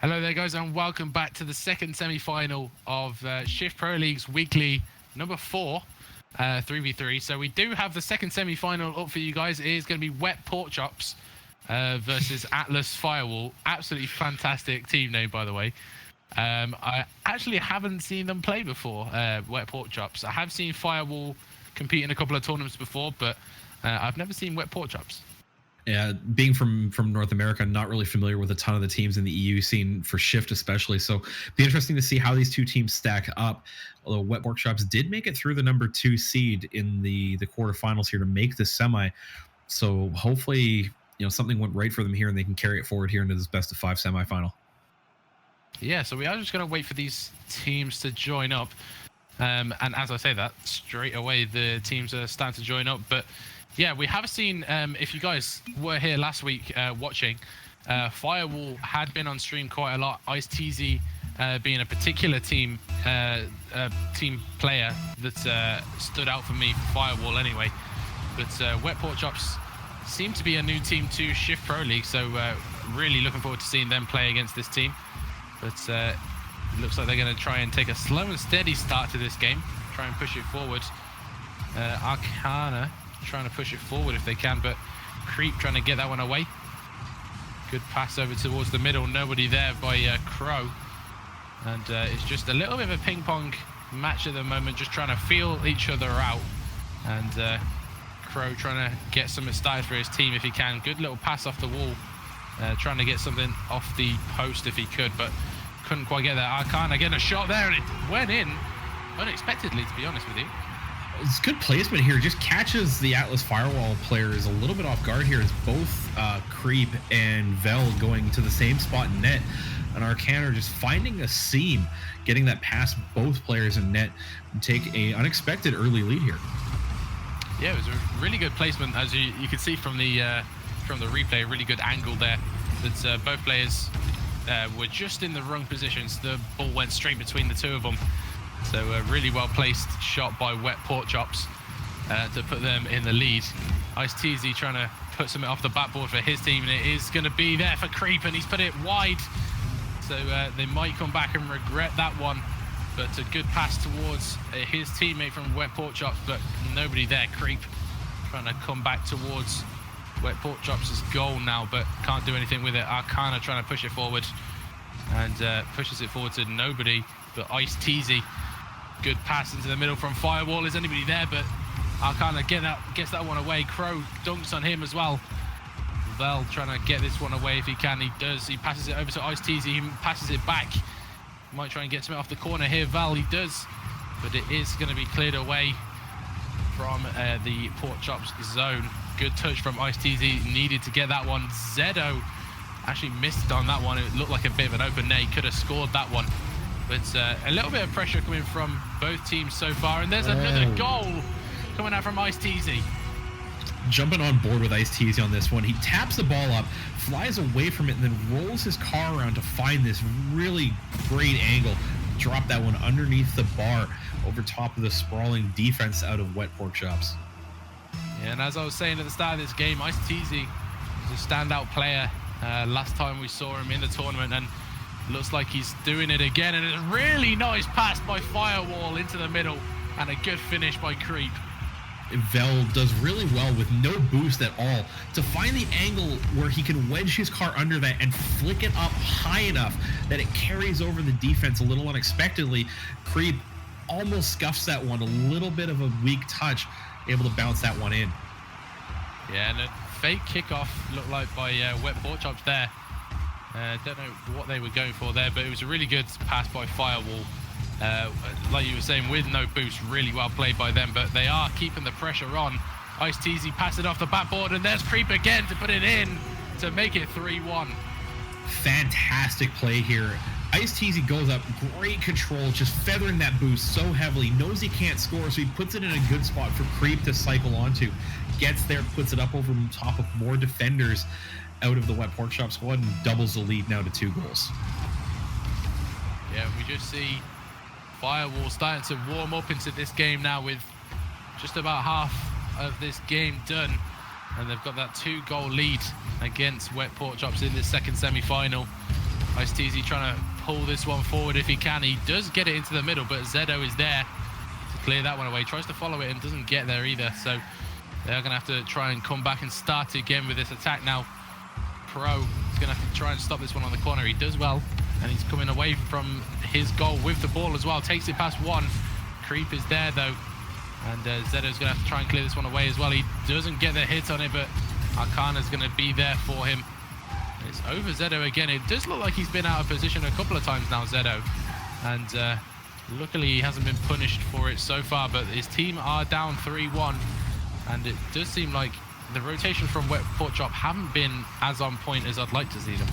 Hello there guys, and welcome back to the second semi-final of ShiftProLeague's weekly number 4 3v3. So we do have the second semi-final up for you guys. It is going to be Wet Porkchops versus ASUS FireWall. Absolutely fantastic team name, by the way. I actually haven't seen them play before, Wet Porkchops. I have seen FireWall compete in a couple of tournaments before, but I've never seen Wet Porkchops. Yeah, being from North America, not really familiar with a ton of the teams in the EU scene for Shift especially. So be interesting to see how these two teams stack up. Although Wet Porkchops did make it through the number 2 seed in the quarterfinals here to make this semi. So hopefully, something went right for them here and they can carry it forward here into this best of 5 semifinal. Yeah, so we are just going to wait for these teams to join up. And as I say that, straight away the teams are starting to join up. But yeah, we have seen, if you guys were here last week watching, FireWall had been on stream quite a lot. IceTZ being a particular team player that stood out for me for FireWall anyway. But Wet Porkchops seem to be a new team to ShiftProLeague, so really looking forward to seeing them play against this team. But it looks like they're going to try and take a slow and steady start to this game, try and push it forward. Arcana trying to push it forward if they can, but Creep trying to get that one away. Good pass over towards the middle, nobody there by Crow. And it's just a little bit of a ping pong match at the moment, just trying to feel each other out. And Crow trying to get something started for his team if he can. Good little pass off the wall, trying to get something off the post if he could, but couldn't quite get that. Arcana getting a shot there, and it went in unexpectedly, to be honest with you. It's good placement here. Just catches the ASUS FireWall players a little bit off guard here. It's both Creep and Vel going to the same spot in net. And Arcana just finding a seam, getting that past both players in net, and take a unexpected early lead here. Yeah, it was a really good placement, as you can see from the replay. A really good angle there. That both players were just in the wrong positions. The ball went straight between the two of them. So a really well placed shot by Wet Porkchops to put them in the lead. IceTZ trying to put something off the backboard for his team, and it is going to be there for Creep, and he's put it wide. So they might come back and regret that one. But a good pass towards his teammate from Wet Porkchops, but nobody there. Creep trying to come back towards Wet Porkchops' goal now, but can't do anything with it. Arcana trying to push it forward, and pushes it forward to nobody but IceTZ. Good pass into the middle from FireWall. Is anybody there? But Arcana gets that one away. Crow dunks on him as well. Vel trying to get this one away if he can. He does. He passes it over to IceTZ. He passes it back. Might try and get something off the corner here. Vel, he does. But it is going to be cleared away from the Porkchops zone. Good touch from IceTZ. Needed to get that one. Zedo actually missed on that one. It looked like a bit of an open net. He could have scored that one. But a little bit of pressure coming from both teams so far. And there's another goal coming out from IceTZ. Jumping on board with IceTZ on this one. He taps the ball up, flies away from it, and then rolls his car around to find this really great angle. Drop that one underneath the bar over top of the sprawling defense out of Wet Porkchops. Yeah, and as I was saying at the start of this game, IceTZ is a standout player. Last time we saw him in the tournament, and looks like he's doing it again. And a really nice pass by FireWall into the middle, and a good finish by Creep. Vel does really well with no boost at all to find the angle where he can wedge his car under that and flick it up high enough that it carries over the defense a little unexpectedly. Creep almost scuffs that one, a little bit of a weak touch, able to bounce that one in. Yeah, and a fake kickoff looked like by Wet Porkchops there. Don't know what they were going for there, but it was a really good pass by FireWall. Like you were saying, with no boost, really well played by them, but they are keeping the pressure on. IceTZ passed it off the backboard, and there's Creep again to put it in to make it 3-1. Fantastic play here. IceTZ goes up, great control, just feathering that boost so heavily, knows he can't score, so he puts it in a good spot for Creep to cycle onto. Gets there, puts it up over top of more defenders out of the Wet Porkchops squad, and doubles the lead now to 2 goals. Yeah, we just see FireWall starting to warm up into this game now with just about half of this game done. And they've got that 2-goal lead against Wet Porkchops in this second semi-final. IceTZ trying to pull this one forward if he can. He does get it into the middle, but Zedo is there to clear that one away. Tries to follow it and doesn't get there either. So they're going to have to try and come back and start again with this attack now. Pro is going to have to try and stop this one on the corner. He does well, and he's coming away from his goal with the ball as well. Takes it past one. Creep is there though, and Zedo's going to have to try and clear this one away as well. He doesn't get the hit on it, but Arcana's going to be there for him. It's over Zedo again. It does look like he's been out of position a couple of times now, Zedo. And luckily he hasn't been punished for it so far, but his team are down 3-1. And it does seem like the rotation from Wet Porkchop haven't been as on point as I'd like to see them.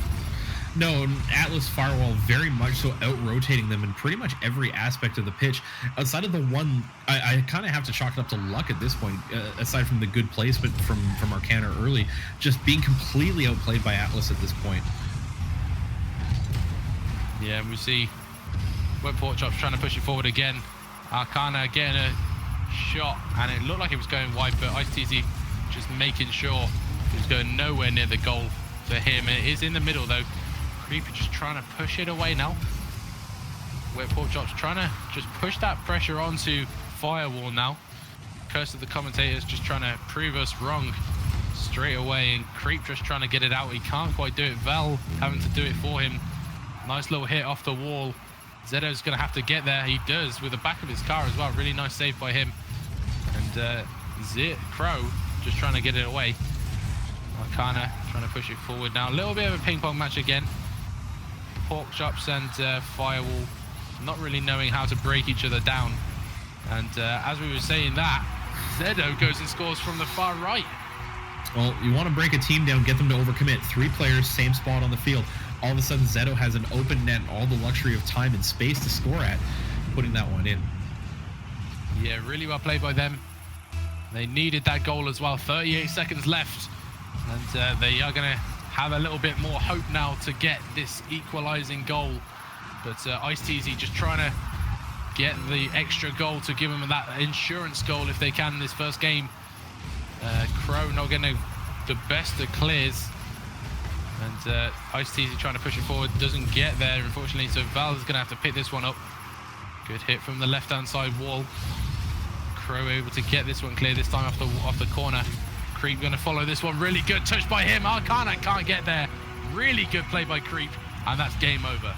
No, Atlas FireWall very much so out-rotating them in pretty much every aspect of the pitch. Outside of the one, I kind of have to chalk it up to luck at this point, aside from the good placement from Arcana early, just being completely outplayed by Atlas at this point. Yeah, and we see Wet Porkchop's trying to push it forward again. Arcana getting a shot, and it looked like it was going wide, but IceTZ just making sure it was going nowhere near the goal for him. It is in the middle though. Creeper just trying to push it away now. Where Porkchop's trying to just push that pressure onto FireWall now. Curse of the commentators just trying to prove us wrong straight away, and Creep just trying to get it out. He can't quite do it. Val having to do it for him. Nice little hit off the wall. Zedo's going to have to get there. He does with the back of his car as well. Really nice save by him. And Crow just trying to get it away. Arcana trying to push it forward now. A little bit of a ping pong match again. Porkchops and FireWall not really knowing how to break each other down. And as we were saying that, Zedo goes and scores from the far right. Well, you want to break a team down, get them to overcommit. 3 players, same spot on the field. All of a sudden, Zedo has an open net and all the luxury of time and space to score at, putting that one in. Yeah, really well played by them. They needed that goal as well. 38 seconds left. And they are going to have a little bit more hope now to get this equalizing goal. But IceTZ just trying to get the extra goal to give them that insurance goal if they can in this first game. Crow not getting the best of clears. And IceTZ trying to push it forward, doesn't get there unfortunately, so Val's going to have to pick this one up. Good hit from the left-hand side wall. Crow able to get this one clear, this time off the corner. Creep going to follow this one, really good touch by him. Arcana can't get there. Really good play by Creep, and that's game over.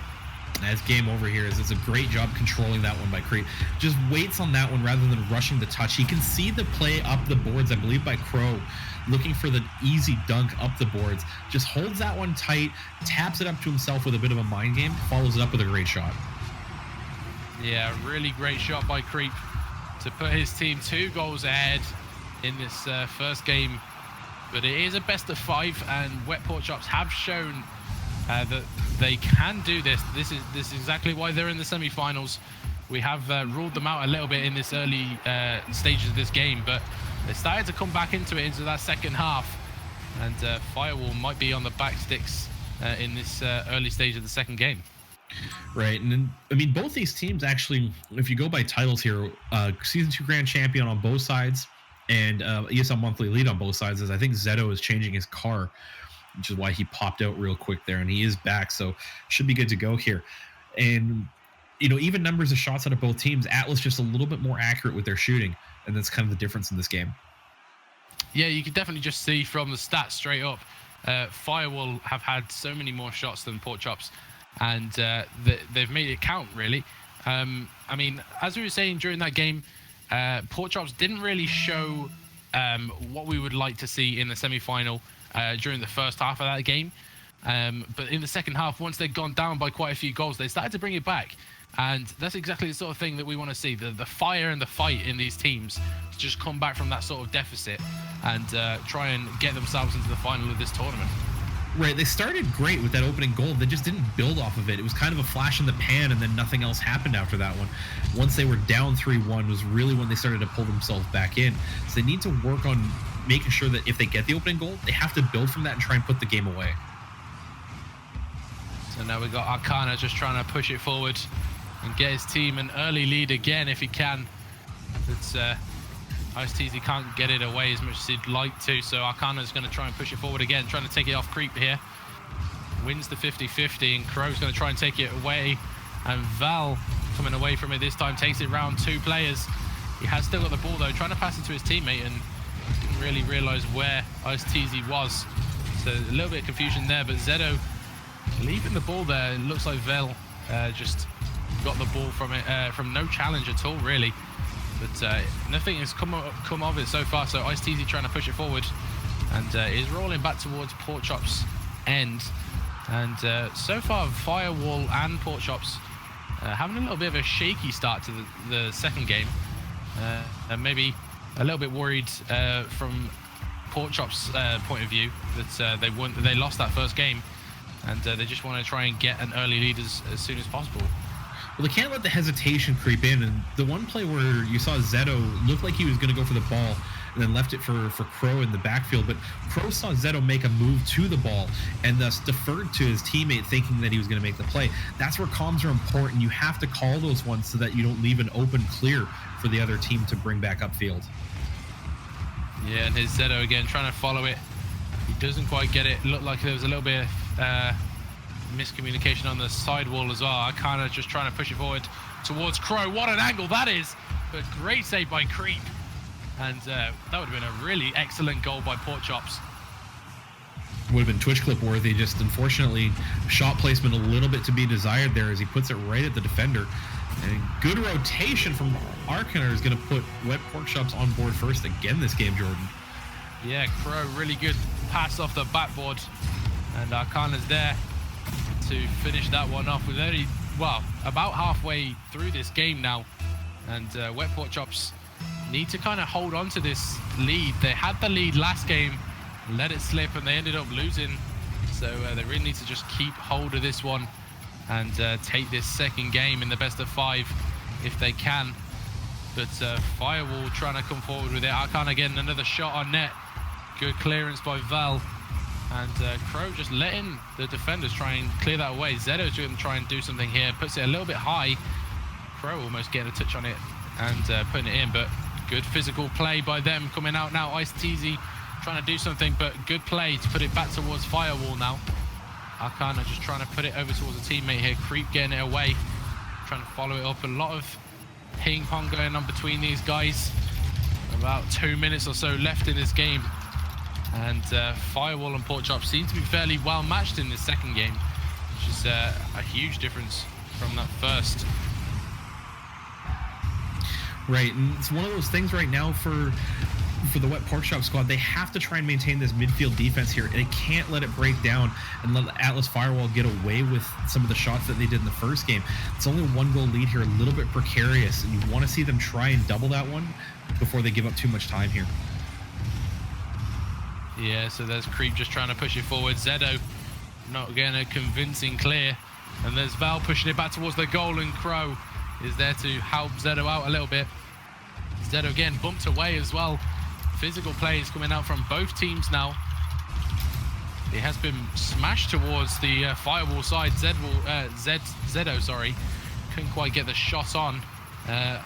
That's game over here. It's a great job controlling that one by Creep. Just waits on that one rather than rushing the touch. He can see the play up the boards, I believe by Crow, looking for the easy dunk up the boards. Just holds that one tight, taps it up to himself with a bit of a mind game, follows it up with a great shot. Yeah, really great shot by Creep to put his team 2 goals ahead in this first game. But it is a best of 5, and Wet Porkchops have shown that they can do this. This is exactly why they're in the semi-finals. We have ruled them out a little bit in this early stages of this game, but they started to come back into that second half, and FireWall might be on the back sticks in this early stage of the second game. Right, and then, I mean, both these teams actually, if you go by titles here, Season 2 Grand Champion on both sides, and ESL Monthly Lead on both sides, as I think Zedo is changing his car, which is why he popped out real quick there, and he is back, so should be good to go here. And, you know, even numbers of shots out of both teams, Atlas just a little bit more accurate with their shooting, and that's kind of the difference in this game. Yeah, you can definitely just see from the stats straight up, FireWall have had so many more shots than Porkchops, and they've made it count, really. I mean, as we were saying during that game, Porkchops didn't really show what we would like to see in the semi-final during the first half of that game. But in the second half, once they'd gone down by quite a few goals, they started to bring it back. And that's exactly the sort of thing that we want to see. The fire and the fight in these teams to just come back from that sort of deficit and try and get themselves into the final of this tournament. Right, they started great with that opening goal. They just didn't build off of it. It was kind of a flash in the pan, and then nothing else happened after that one. Once they were down 3-1 was really when they started to pull themselves back in. So they need to work on making sure that if they get the opening goal, they have to build from that and try and put the game away. So now we've got Arcana just trying to push it forward and get his team an early lead again if he can. It's IceTZ can't get it away as much as he'd like to, so Arcana's going to try and push it forward again, trying to take it off Creep here. wins the 50-50, and Crow's going to try and take it away. And Val, coming away from it this time, takes it round 2 players. He has still got the ball, though, trying to pass it to his teammate, and didn't really realize where IceTZ was. So a little bit of confusion there, but Zedo leaving the ball there. It looks like Vel just got the ball from it, from no challenge at all, really. But nothing has come of it so far, so IceTZ trying to push it forward, and is rolling back towards Porkchops' end. And so far, FireWall and Porkchops having a little bit of a shaky start to the second game. And maybe a little bit worried from Porkchops' point of view that they lost that first game, and they just want to try and get an early lead as soon as possible. Well, they can't let the hesitation creep in, and the one play where you saw Zedo look like he was going to go for the ball and then left it for Crow in the backfield, but Crow saw Zedo make a move to the ball and thus deferred to his teammate thinking that he was going to make the play. That's where comms are important. You have to call those ones so that you don't leave an open clear for the other team to bring back upfield. Yeah, and here's Zedo again trying to follow it. He doesn't quite get it. Looked like there was a little bit of miscommunication on the side wall as well. I kind of just trying to push it forward towards Crow. What an angle that is! But great save by Creep. And that would have been a really excellent goal by Porkchops. Would have been Twitch clip worthy, just unfortunately shot placement a little bit to be desired there as he puts it right at the defender. And good rotation from Arcaner is going to put Wet Porkchops on board first again this game, Jordan. Yeah, Crow, really good pass off the backboard. And Arcaner's there to finish that one off. With only, well, about halfway through this game now. And Wet Porkchops need to kind of hold on to this lead. They had the lead last game, let it slip, and they ended up losing. So they really need to just keep hold of this one and take this second game in the best of 5 if they can. But FireWall trying to come forward with it. Arcana getting another shot on net. Good clearance by Val. And Crow just letting the defenders try and clear that away. Zedo's going to try and do something here. Puts it a little bit high. Crow almost getting a touch on it and putting it in. But good physical play by them coming out now. IceTZ trying to do something, but good play to put it back towards FireWall now. Arcana just trying to put it over towards a teammate here. Creep getting it away. Trying to follow it up. A lot of ping pong going on between these guys. About 2 minutes or so left in this game. And FireWall and Porkchops seem to be fairly well matched in this second game, which is a huge difference from that first. Right, and it's one of those things right now for the Wet Porkchop squad. They have to try and maintain this midfield defense here. They can't let it break down and let Atlas FireWall get away with some of the shots that they did in the first game. It's only a 1-goal lead here, a little bit precarious, and you want to see them try and double that one before they give up too much time here. Yeah, so there's Creep just trying to push it forward. Zedo not getting a convincing clear. And there's Val pushing it back towards the goal, and Crow is there to help Zedo out a little bit. Zedo again bumped away as well. Physical play is coming out from both teams now. It has been smashed towards the FireWall side. Zedo, sorry, couldn't quite get the shot on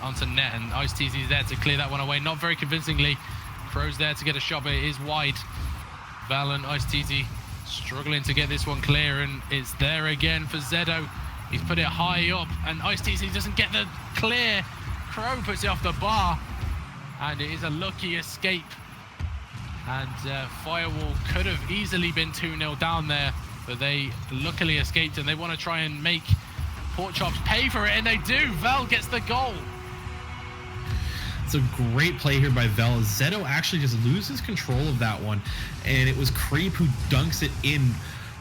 onto net, and IceTZ is there to clear that one away. Not very convincingly. Crow's there to get a shot, but it is wide. Val and IceTZ struggling to get this one clear, and it's there again for Zedo. He's put it high up, and IceTZ doesn't get the clear. Crow puts it off the bar, and it is a lucky escape. And FireWall could have easily been 2-0 down there, but they luckily escaped, and they want to try and make Porkchops pay for it, and they do. Val gets the goal. It's a great play here by Vel. Zedo actually just loses control of that one, and it was Creep who dunks it in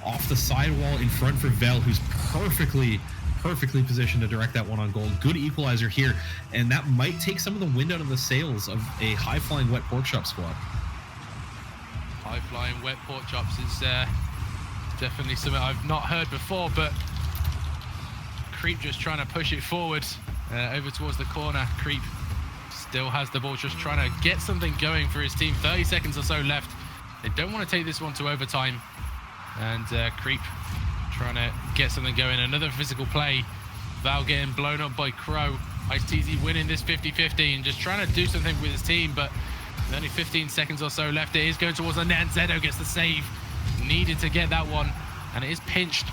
off the sidewall in front for Vel, who's perfectly positioned to direct that one on goal. Good equalizer here, and that might take some of the wind out of the sails of a high-flying Wet Porkchop squad. High-flying Wet Porkchops is definitely something I've not heard before, but Creep just trying to push it forward over towards the corner. Creep still has the ball, just trying to get something going for his team. 30 seconds or so left. They don't want to take this one to overtime. And Creep trying to get something going. Another physical play. Val getting blown up by Crow. IceTZ winning this 50-50 and just trying to do something with his team, but with only 15 seconds or so left. It is going towards the net, and Zedo gets the save. Needed to get that one. and it is pinched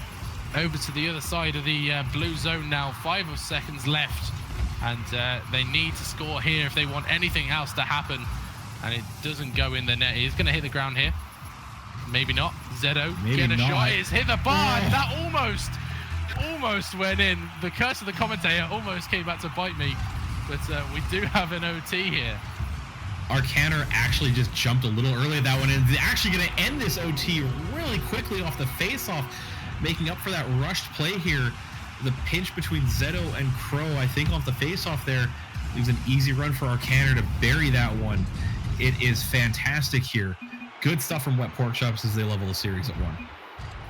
over to the other side of the blue zone now. 5 seconds left, and they need to score here if they want anything else to happen, and it doesn't go in the net. He's going to hit the ground here. Maybe not. Zedo getting a shot. It's hit the bar. Oh. That almost went in. The curse of the commentator almost came back to bite me, but we do have an OT here. Our canner actually just jumped a little early that one, and they're actually going to end this OT really quickly off the face-off, making up for that rushed play here. The pinch between Zedo and Crow, I think, off the face-off there, leaves an easy run for our canner to bury that one. It is fantastic here. Good stuff from Wet Porkchops as they level the series at 1.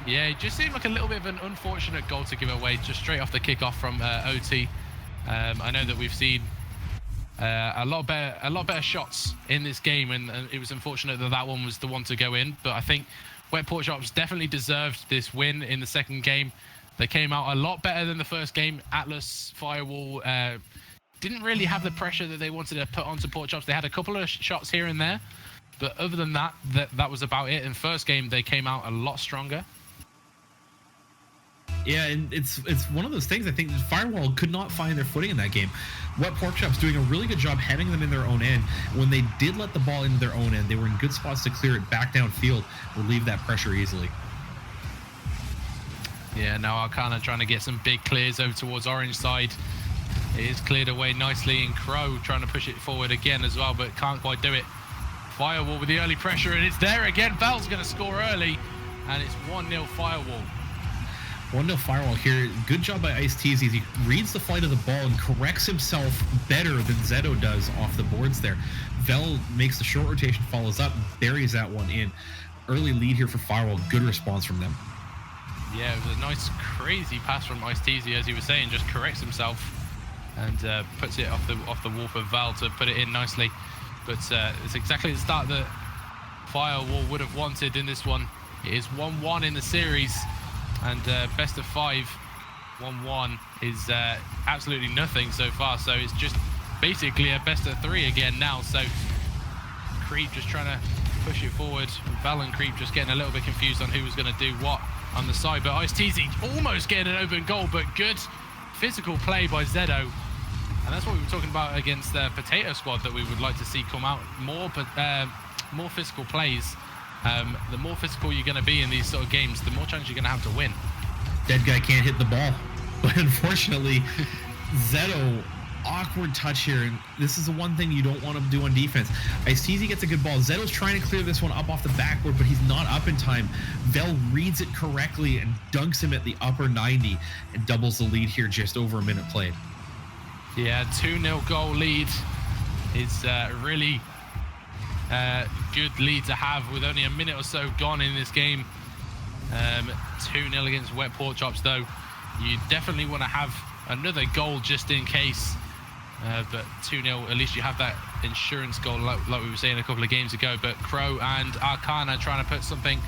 Yeah, it just seemed like a little bit of an unfortunate goal to give away just straight off the kickoff from OT. I know that we've seen a lot better shots in this game, and it was unfortunate that that one was the one to go in. But I think Wet Porkchops definitely deserved this win in the second game. They came out a lot better than the first game. Atlas, FireWall didn't really have the pressure that they wanted to put onto Porkchops. They had a couple of shots here and there, but other than that, that was about it. In first game, they came out a lot stronger. Yeah, and it's one of those things. I think FireWall could not find their footing in that game. Wet Porkchops doing a really good job heading them in their own end. When they did let the ball into their own end, they were in good spots to clear it back downfield, relieve that pressure easily. Yeah, now Arcana trying to get some big clears over towards orange side. It is cleared away nicely, and Crow trying to push it forward again as well, but can't quite do it. FireWall with the early pressure, and it's there again. Val's going to score early, and it's 1-0 FireWall. 1-0 FireWall here. Good job by Ice-T. He reads the flight of the ball and corrects himself better than Zedo does off the boards there. Vel makes the short rotation, follows up, buries that one in. Early lead here for FireWall. Good response from them. Yeah, it was a nice, crazy pass from Ice-T, as he was saying, just corrects himself and puts it off the wall for Val to put it in nicely. But it's exactly the start that FireWall would have wanted in this one. It is 1-1 in the series, and best of 5, 1-1 is absolutely nothing so far. So it's just basically a best of 3 again now. So Creep just trying to push it forward. Val and Creep just getting a little bit confused on who was going to do what on the side. But Ice-T almost getting an open goal, but good physical play by Zedo. And that's what we were talking about against the Potato Squad, that we would like to see come out more, but more physical plays. The more physical you're going to be in these sort of games, the more chance you're going to have to win. Dead guy can't hit the ball, but unfortunately, Zedo, awkward touch here, and this is the one thing you don't want to do on defense. Ice-T gets a good ball. Zedo's trying to clear this one up off the backboard, but he's not up in time. Vel reads it correctly and dunks him at the upper 90 and doubles the lead here, just over a minute played. Yeah, 2-0 goal lead is really good lead to have with only a minute or so gone in this game. 2-0 against Wet Porkchops, though. You definitely want to have another goal just in case. But 2-0, at least you have that insurance goal like we were saying a couple of games ago. But Crow and Arcana trying to put something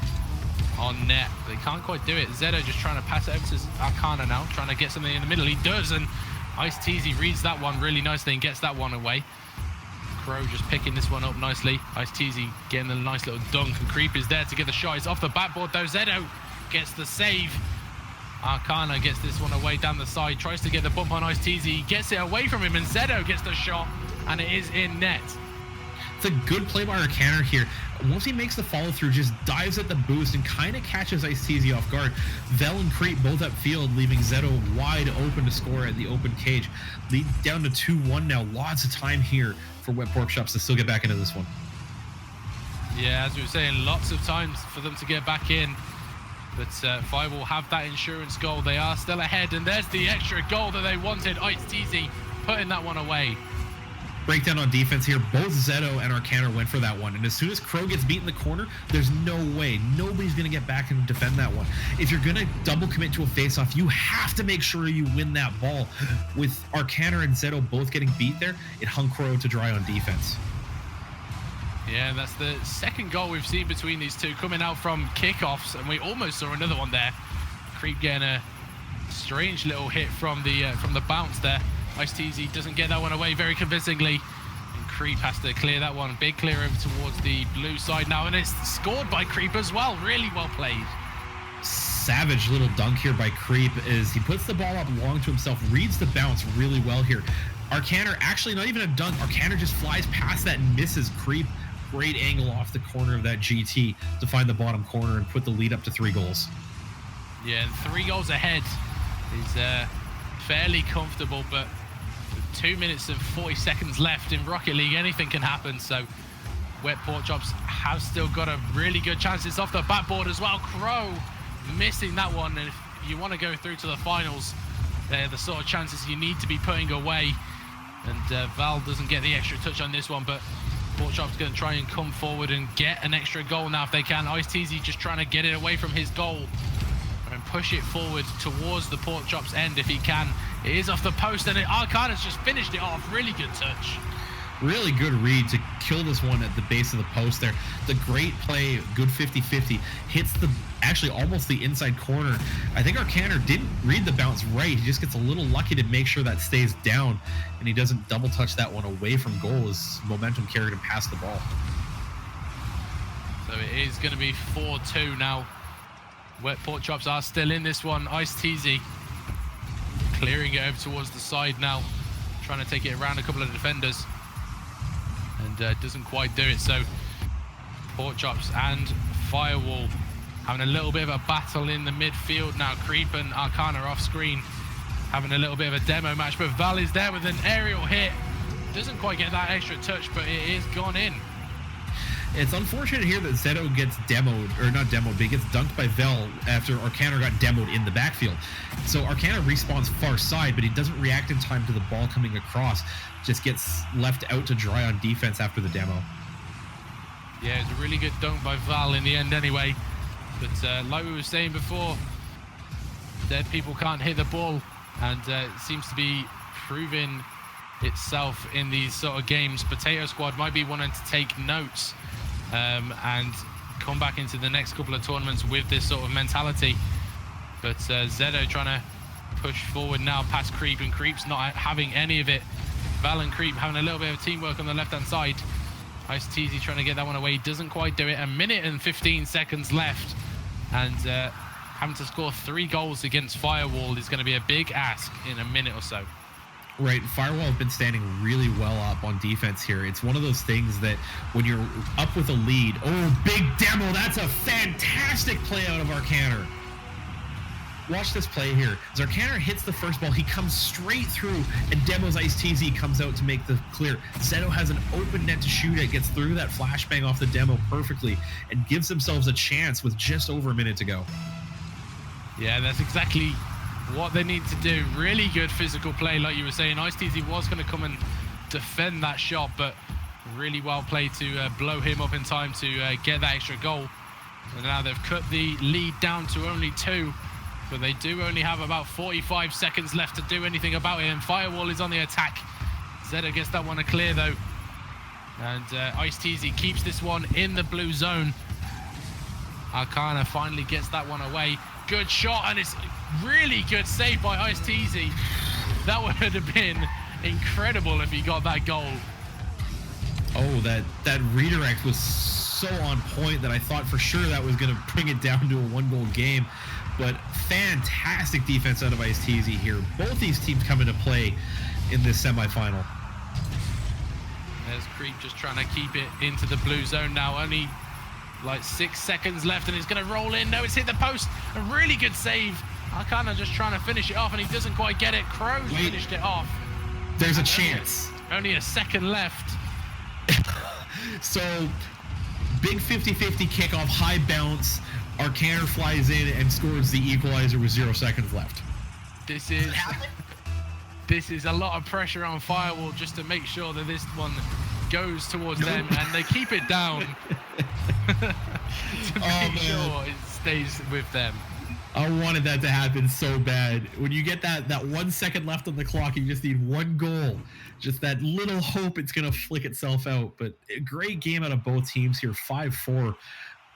on net. They can't quite do it. Zedo just trying to pass it over to Arcana now, trying to get something in the middle. He does, and Ice-T reads that one really nicely and gets that one away. Crow just picking this one up nicely. Ice-T getting a nice little dunk, and Creep is there to get the shot. It's off the backboard though. Zedo gets the save. Arcana gets this one away down the side, tries to get the bump on Ice-T, gets it away from him, and Zedo gets the shot, and it is in net. It's a good play by Arcana here. Once he makes the follow through, just dives at the boost and kind of catches Ice-T off guard. Vel and Creep both upfield, leaving Zedo wide open to score at the open cage. Lead down to 2-1 now. Lots of time here for Wet Porkchops to still get back into this one. Yeah, as we were saying, lots of times for them to get back in. But FireWall have that insurance goal. They are still ahead, and there's the extra goal that they wanted. Ice-T putting that one away. Breakdown on defense here. Both Zedo and Arcana went for that one. And as soon as Crow gets beat in the corner, there's no way. Nobody's going to get back and defend that one. If you're going to double commit to a face-off, you have to make sure you win that ball. With Arcana and Zedo both getting beat there, it hung Crow to dry on defense. Yeah, that's the second goal we've seen between these two, coming out from kickoffs, and we almost saw another one there. Creep getting a strange little hit from the bounce there. Ice-T doesn't get that one away very convincingly, and Creep has to clear that one. Big clear over towards the blue side now, and it's scored by Creep as well. Really well played. savage little dunk here by Creep is he puts the ball up long to himself, reads the bounce really well here. Arcaner, actually not even a dunk, Arcaner just flies past that and misses Creep. Great angle off the corner of that GT to find the bottom corner and put the lead up to 3 goals. Yeah, and 3 goals ahead is fairly comfortable, but with 2 minutes and 40 seconds left in Rocket League, anything can happen. So Wet Porkchops have still got a really good chance. It's off the backboard as well. Crow missing that one, and if you want to go through to the finals, they're the sort of chances you need to be putting away. And Val doesn't get the extra touch on this one, but Porkchops going to try and come forward and get an extra goal now if they can. Ice-Teasy just trying to get it away from his goal and push it forward towards the Porkchops end if he can. It is off the post, and Arcana's just finished it off. Really good touch. Really good read to kill this one at the base of the post there. The great play, good 50-50, hits the actually almost the inside corner. I think Arcaner didn't read the bounce right. He just gets a little lucky to make sure that stays down, and he doesn't double touch that one away from goal as momentum carried him past the ball. So it is going to be 4-2 now. Wet Porkchops are still in this one. Ice-Teasy clearing it over towards the side now, trying to take it around a couple of defenders. And doesn't quite do it. So Porkchops and FireWall having a little bit of a battle in the midfield now. Creep and Arcana off screen having a little bit of a demo match, but Val is there with an aerial hit. Doesn't quite get that extra touch, but it is gone in. It's unfortunate here that Zeto gets demoed, or not demoed, but he gets dunked by Vel after Arcaner got demoed in the backfield. So Arcaner respawns far side, but he doesn't react in time to the ball coming across. Just gets left out to dry on defense after the demo. Yeah, it's a really good dunk by Val in the end anyway. But like we were saying before, dead people can't hit the ball, and it seems to be proving itself in these sort of games. Potato Squad might be wanting to take notes and come back into the next couple of tournaments with this sort of mentality. But Zedo trying to push forward now past Creep, and Creep's not having any of it. Val and Creep having a little bit of teamwork on the left-hand side. Ice-Teasy trying to get that one away. Doesn't quite do it. 1 minute and 15 seconds left. And having to score 3 goals against FireWall is going to be a big ask in a minute or so. Right, FireWall have been standing really well up on defense here. It's one of those things that when you're up with a lead, oh, big demo, that's a fantastic play out of Arcaner. Watch this play here. As Arcaner hits the first ball, he comes straight through, and Demo's Ice-Teasy comes out to make the clear. Zeto has an open net to shoot at, gets through that flashbang off the demo perfectly, and gives themselves a chance with just over a minute to go. Yeah, that's exactly what they need to do. Really good physical play, like you were saying. Ice-Teasy was going to come and defend that shot, but really well played to blow him up in time to get that extra goal. And now they've cut the lead down to only 2. But they do only have about 45 seconds left to do anything about it, and FireWall is on the attack. Zedo gets that one a clear though, and Ice-Teasy keeps this one in the blue zone. Arcana finally gets that one away. Good shot, and it's really good save by Ice-Teasy. That would have been incredible if he got that goal. Oh, that redirect was so on point that I thought for sure that was going to bring it down to a 1-goal game. But fantastic defense out of Ice-Teasy here. Both these teams come into play in this semifinal. There's Creep just trying to keep it into the blue zone now. Only like 6 seconds left, and it's going to roll in. No, it's hit the post. A really good save. Arcana just trying to finish it off, and he doesn't quite get it. Crow's finished it off. There's a chance. Only a second left. So, big 50-50 kickoff, high bounce. Arcaner flies in and scores the equalizer with 0 seconds left. This is a lot of pressure on FireWall just to make sure that this one goes towards them, and they keep it down to make sure it stays with them. I wanted that to happen so bad. When you get that 1 second left on the clock, you just need 1 goal. Just that little hope it's going to flick itself out. But a great game out of both teams here, 5-4.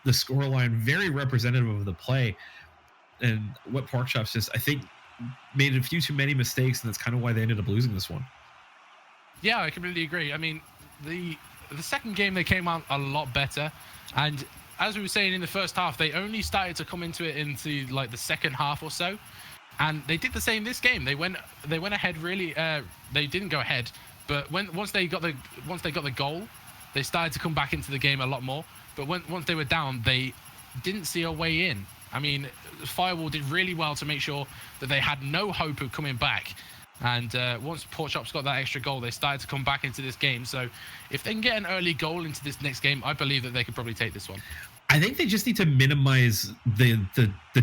The scoreline very representative of the play, and what Porkchops just, I think, made a few too many mistakes, and that's kind of why they ended up losing this one. Yeah, I completely agree. I mean, the second game they came out a lot better, and as we were saying in the first half, they only started to come into it into like the second half or so, and they did the same this game. They went ahead really. They didn't go ahead, but once they got the goal, they started to come back into the game a lot more. But once they were down, they didn't see a way in. I mean, FireWall did really well to make sure that they had no hope of coming back. And once Porkchops got that extra goal, they started to come back into this game. So if they can get an early goal into this next game, I believe that they could probably take this one. I think they just need to minimize the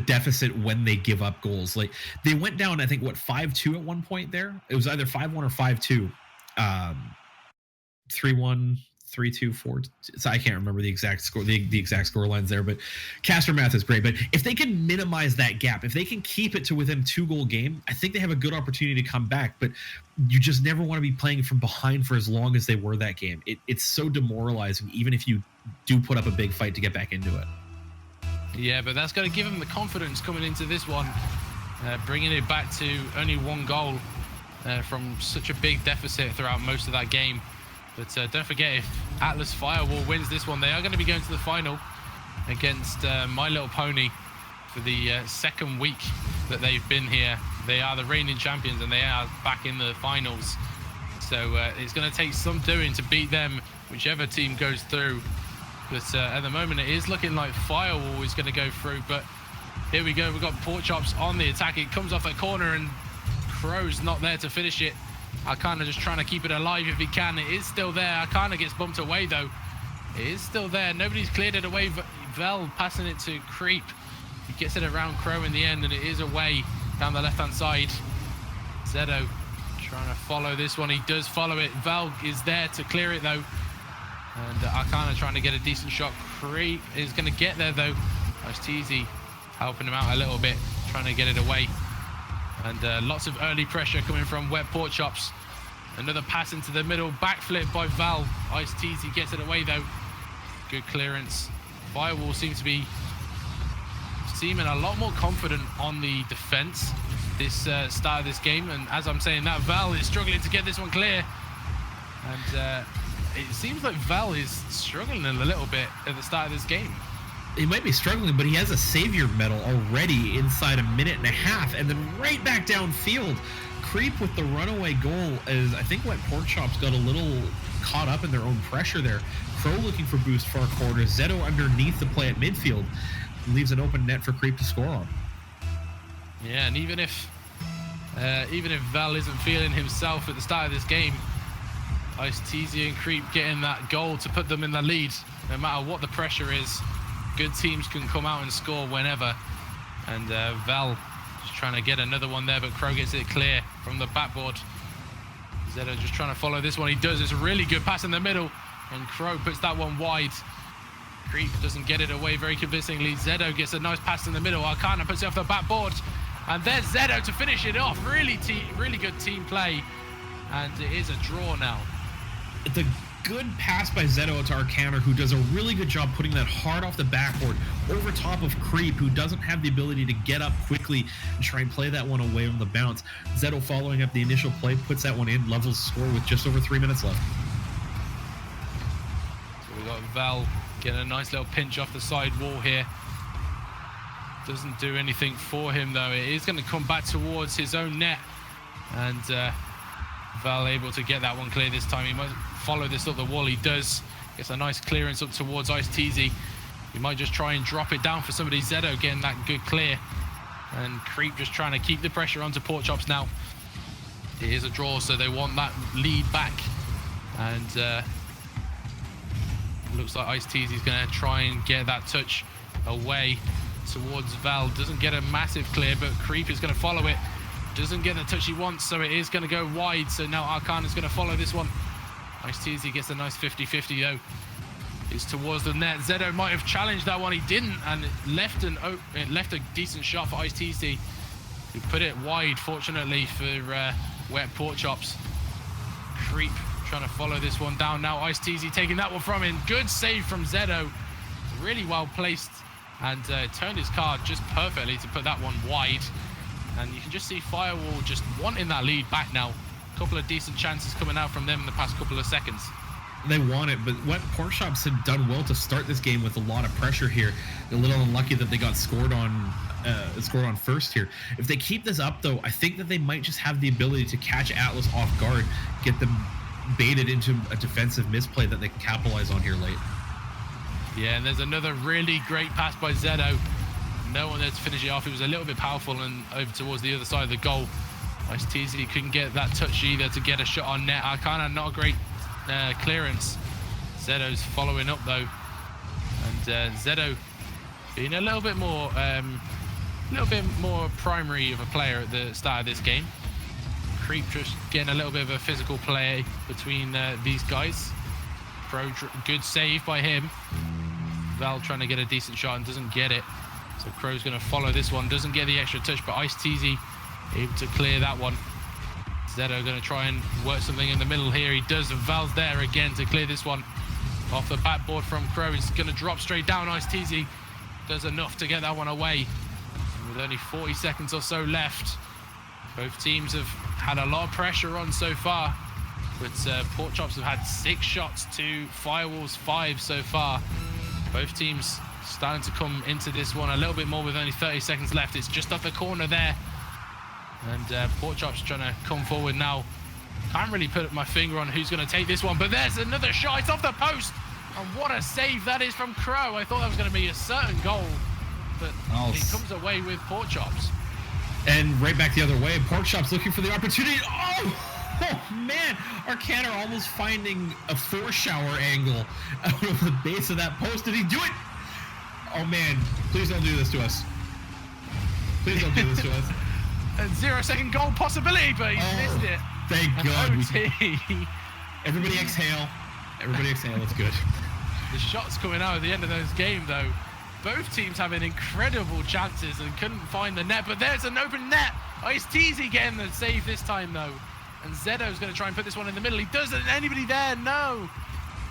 deficit when they give up goals. Like, they went down, I think, what, 5-2 at one point there? It was either 5-1 or 5-2. 3-1, 3-2, 4. So I can't remember the exact score, the exact score lines there, but caster math is great. But if they can minimize that gap, if they can keep it to within 2-goal game, I think they have a good opportunity to come back. But you just never want to be playing from behind for as long as they were that game. It's so demoralizing, even if you do put up a big fight to get back into it. Yeah, but that's got to give them the confidence coming into this one, bringing it back to only 1 goal from such a big deficit throughout most of that game. But don't forget, if Atlas FireWall wins this one, they are going to be going to the final against My Little Pony for the second week that they've been here. They are the reigning champions and they are back in the finals. So it's going to take some doing to beat them, whichever team goes through. But at the moment, it is looking like FireWall is going to go through. But here we go. We've got Porkchops on the attack. It comes off that corner and Crow's not there to finish it. Arcana just trying to keep it alive if he can. It is still there. Arcana gets bumped away, though. It is still there. Nobody's cleared it away. Vel passing it to Creep. He gets it around Crow in the end, and it is away down the left-hand side. Zedo trying to follow this one. He does follow it. Vel is there to clear it, though. And Arcana trying to get a decent shot. Creep is going to get there, though. Ice-Teasy helping him out a little bit, trying to get it away. And lots of early pressure coming from Wet Porkchops. Another pass into the middle, backflip by Val. Ice-Teasy gets it away though. Good clearance. FireWall seems to be seeming a lot more confident on the defense this start of this game. And as I'm saying that, Val is struggling to get this one clear. And it seems like Val is struggling a little bit at the start of this game. He might be struggling, but he has a savior medal already inside a minute and a half, and then right back downfield. Creep with the runaway goal, as I think Wet Porkchops got a little caught up in their own pressure there. Crow looking for boost far corner. Zedo underneath the play at midfield leaves an open net for Creep to score on. Yeah, and even if Val isn't feeling himself at the start of this game, Ice-Teasy and Creep getting that goal to put them in the lead, no matter what the pressure is. Good teams can come out and score whenever. And Val just trying to get another one there, but Crow gets it clear from the backboard. Zedo just trying to follow this one. He does. It's a really good pass in the middle, and Crow puts that one wide. Creep doesn't get it away very convincingly. Zedo gets a nice pass in the middle. Arcana puts it off the backboard, and there's Zedo to finish it off. Really good team play, and it is a draw now. It's a good pass by Zedo to Arcana, who does a really good job putting that hard off the backboard over top of Creep, who doesn't have the ability to get up quickly and try and play that one away from the bounce. Zedo following up the initial play, puts that one in, levels the score with just over 3 minutes left. So we got Val getting a nice little pinch off the side wall here. Doesn't do anything for him though. It is going to come back towards his own net, and Val able to get that one clear this time. He might follow this up the wall. He does. Gets a nice clearance up towards Ice-Teasy. He might just try and drop it down for somebody. Zedo getting that good clear, and Creep just trying to keep the pressure onto Porkchops now. It is a draw, so they want that lead back, and looks like Ice-Teasy's going to try and get that touch away towards Val. Doesn't get a massive clear, but Creep is going to follow it. Doesn't get the touch he wants, so it is going to go wide. So now Arcana's going to follow this one. Ice-Teasy gets a nice 50-50 though. It's towards the net. Zedo might have challenged that one. He didn't, and it left a decent shot for Ice-Teasy, who put it wide, fortunately, for Wet Porkchops. Creep trying to follow this one down now. Ice-Teasy taking that one from him. Good save from Zedo. Really well placed, and turned his card just perfectly to put that one wide. And you can just see FireWall just wanting that lead back now. A couple of decent chances coming out from them in the past couple of seconds. They want it, but what Porkchops had done well to start this game with a lot of pressure here. A little unlucky that they got scored on first here. If they keep this up, though, I think that they might just have the ability to catch Atlas off guard, get them baited into a defensive misplay that they can capitalize on here late. Yeah, and there's another really great pass by Zedo. No one there to finish it off. It was a little bit powerful and over towards the other side of the goal. IceTZ couldn't get that touch either to get a shot on net. Arcana, not a great clearance. Zedo's following up though, and Zedo being a little bit more primary of a player at the start of this game. Creep just getting a little bit of a physical play between these guys. Pro, good save by him. Val trying to get a decent shot and doesn't get it. So Crow's going to follow this one. Doesn't get the extra touch, but IceTZ able to clear that one. Zedo going to try and work something in the middle here. He does, and Val's there again to clear this one. Off the backboard from Crow. He's going to drop straight down. IceTZ does enough to get that one away. And with only 40 seconds or so left, both teams have had a lot of pressure on so far. But Porkchops have had 6 shots to FireWall's 5 so far. Both teams starting to come into this one a little bit more with only 30 seconds left. It's just up the corner there. And Porkchops trying to come forward now. Can't really put my finger on who's going to take this one, but there's another shot. It's off the post. And what a save that is from Crow. I thought that was going to be a certain goal, but it comes away with Porkchops. And right back the other way, Porkchops looking for the opportunity. Oh man, Arcana almost finding a foreshower angle out of the base of that post. Did he do it? Oh man, please don't do this to us. Please don't do this to us. A 0-second goal possibility, but he missed it. Thank God. OT. Everybody exhale. Everybody exhale. That's good. The shots coming out at the end of those game, though. Both teams having incredible chances and couldn't find the net, but there's an open net. IceTZ getting the save this time, though. And Zedo's going to try and put this one in the middle. He doesn't. Anybody there? No.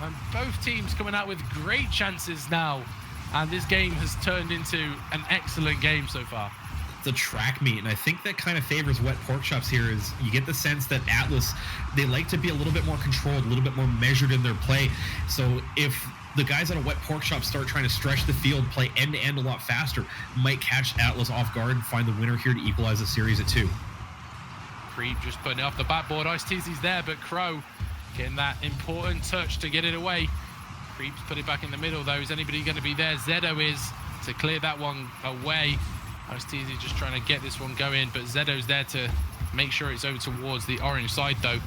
And both teams coming out with great chances now. And this game has turned into an excellent game so far. It's a track meet, and I think that kind of favors what Porkchops here is. You get the sense that Atlas, they like to be a little bit more controlled, a little bit more measured in their play. So if the guys on a wet Porkchop start trying to stretch the field, play end-to-end a lot faster, might catch Atlas off guard and find the winner here to equalize the series at 2. Creep just putting it off the backboard. IceTZ's there, but Crow getting that important touch to get it away. Creep's put it back in the middle, though. Is anybody going to be there? Zedo is to clear that one away. IceTZ just trying to get this one going, but Zedo's there to make sure it's over towards the orange side, though.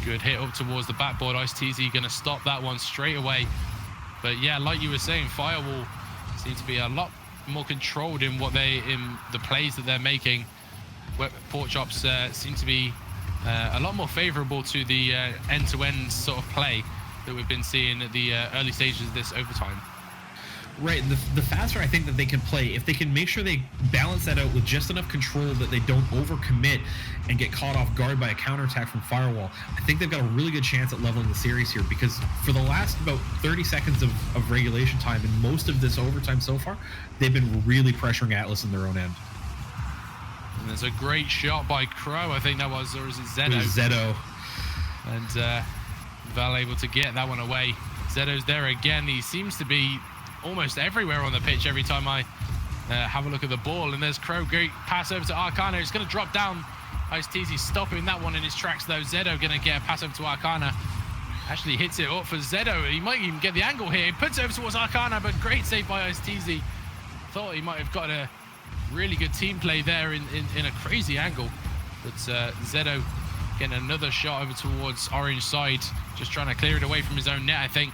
Good hit up towards the backboard. IceTZ going to stop that one straight away. But yeah, like you were saying, FireWall seems to be a lot more controlled in the plays that they're making. Where Porkchops seem to be a lot more favorable to the end-to-end sort of play that we've been seeing at the early stages of this overtime. Right, the faster I think that they can play, if they can make sure they balance that out with just enough control that they don't overcommit and get caught off guard by a counterattack from FireWall, I think they've got a really good chance at leveling the series here, because for the last about 30 seconds of regulation time and most of this overtime so far, they've been really pressuring Atlas in their own end. And there's a great shot by Crow, I think that was, or is it Zedo? It was Zedo. And Val able to get that one away. Zedo's there again. He seems to be almost everywhere on the pitch every time I have a look at the ball. And there's Crow, great pass over to Arcana. It's going to drop down. IceTZ stopping that one in his tracks, though. Zedo going to get a pass over to Arcana. Actually hits it up for Zedo. He might even get the angle here. He puts it over towards Arcana, but great save by IceTZ. Thought he might have got a really good team play there in a crazy angle. But Zedo getting another shot over towards orange side. Just trying to clear it away from his own net, I think.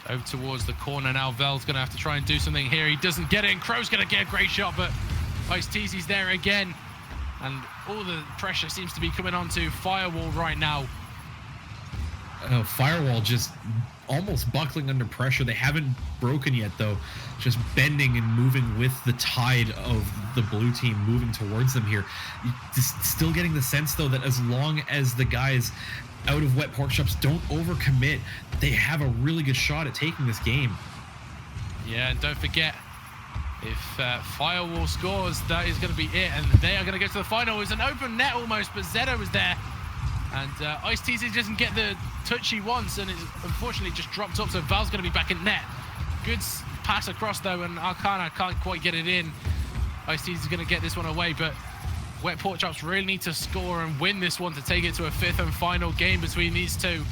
Over towards the corner now. Vel's going to have to try and do something here. He doesn't get it, and Crow's going to get a great shot, but IceTZ's there again. And all the pressure seems to be coming onto FireWall right now. FireWall just almost buckling under pressure. They haven't broken yet, though. Just bending and moving with the tide of the blue team moving towards them here. Just still getting the sense, though, that as long as the guys out of wet Porkchops don't overcommit, they have a really good shot at taking this game. Yeah, and don't forget, if FireWall scores, that is going to be it, and they are going to go to the final. It's an open net almost, but Zedo was there, And IceTZ doesn't get the touch he wants, and it's unfortunately just dropped up, so Val's going to be back in net. Good pass across, though, and Arcana can't quite get it in. IceTZ is going to get this one away, but Wet Porkchops really need to score and win this one to take it to a 5th and final game between these two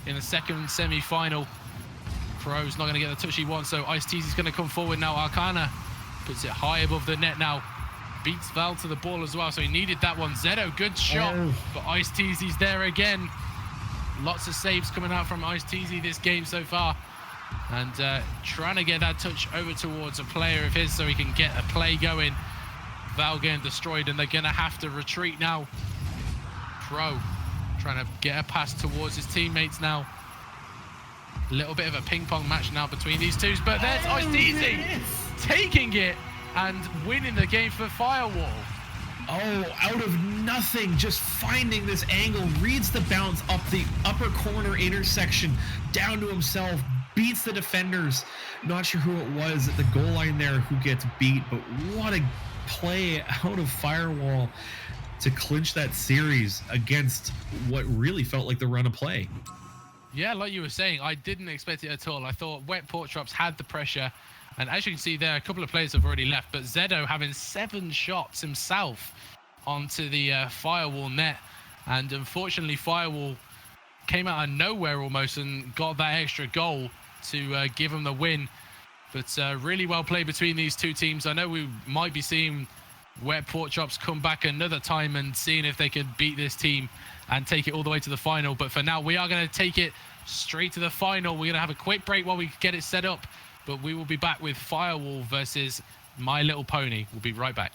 in the second semi-final. Pro's not going to get the touch he wants, so IceTZ is going to come forward now. Arcana puts it high above the net now. Beats Val to the ball as well, so he needed that one. Zedo, good shot, but IceTZ's there again. Lots of saves coming out from IceTZ this game so far. And trying to get that touch over towards a player of his so he can get a play going. Val getting destroyed, and they're going to have to retreat now. Pro trying to get a pass towards his teammates now. A little bit of a ping-pong match now between these two, but there's IceTZ taking it and winning the game for FireWall. Oh, out of nothing, just finding this angle, reads the bounce up the upper corner intersection, down to himself, beats the defenders. Not sure who it was at the goal line there who gets beat, but what a play out of FireWall to clinch that series against what really felt like the run of play. Yeah, like you were saying, I didn't expect it at all. I thought Wet Porkchops had the pressure, and as you can see there, a couple of players have already left, but Zedo having 7 shots himself onto the FireWall net, and unfortunately FireWall came out of nowhere almost and got that extra goal to give them the win. But really well played between these two teams. I know we might be seeing Wet Porkchops come back another time and seeing if they could beat this team and take it all the way to the final. But for now, we are going to take it straight to the final. We're going to have a quick break while we get it set up. But we will be back with FireWall versus My Little Pony. We'll be right back.